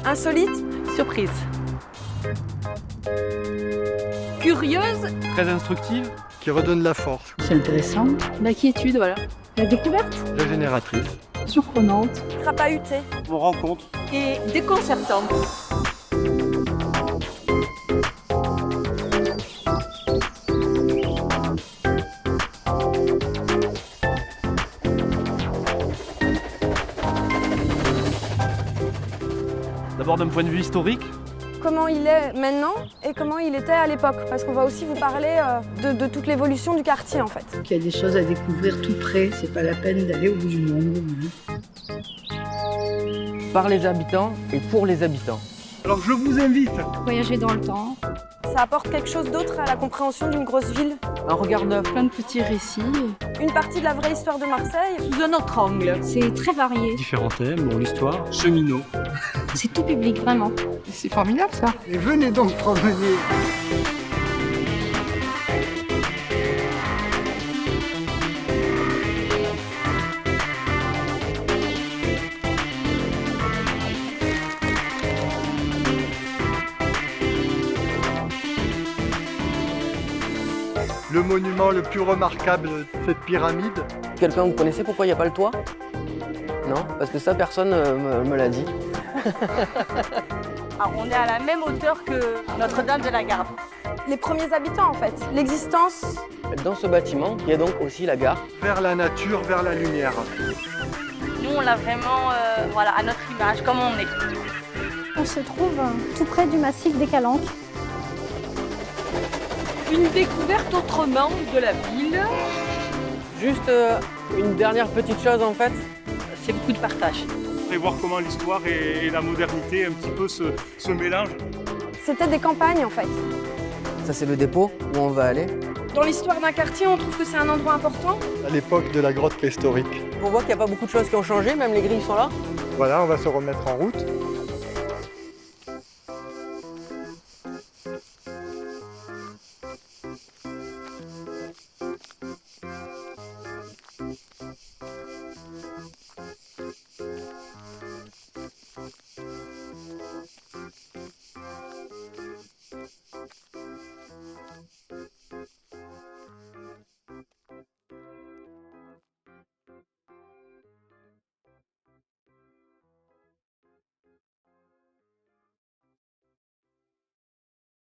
Insolite. Surprise. Curieuse. Très instructive. Qui redonne la force. C'est intéressant. L'inquiétude, voilà. La découverte. Régénératrice. Surprenante. Crapahutée. On rencontre. Et déconcertante. D'abord d'un point de vue historique. Comment il est maintenant et comment il était à l'époque. Parce qu'on va aussi vous parler de toute l'évolution du quartier en fait. Il y a des choses à découvrir tout près, c'est pas la peine d'aller au bout du monde. Par les habitants et pour les habitants. Alors je vous invite. Voyager dans le temps. Ça apporte quelque chose d'autre à la compréhension d'une grosse ville. Un regard neuf. Plein de petits récits. Une partie de la vraie histoire de Marseille sous un autre angle. C'est très varié. Différents thèmes, bon, l'histoire, cheminot. C'est tout public, vraiment. C'est formidable ça. Et venez donc promener. Le monument le plus remarquable de cette pyramide. Quelqu'un, vous connaissez pourquoi il n'y a pas le toit? Non? Parce que ça, personne me l'a dit. Alors, on est à la même hauteur que Notre-Dame de la Garde. Les premiers habitants en fait. L'existence. Dans ce bâtiment, il y a donc aussi la gare. Vers la nature, vers la lumière. Nous, on l'a vraiment voilà, à notre image, comme on est. On se trouve tout près du massif des Calanques. Une découverte autrement de la ville. Juste une dernière petite chose en fait. C'est beaucoup de partage. Et voir comment l'histoire et la modernité un petit peu se mélangent. C'était des campagnes en fait. Ça c'est le dépôt où on va aller. Dans l'histoire d'un quartier, on trouve que c'est un endroit important. À l'époque de la grotte préhistorique. On voit qu'il n'y a pas beaucoup de choses qui ont changé, même les grilles sont là. Voilà, on va se remettre en route.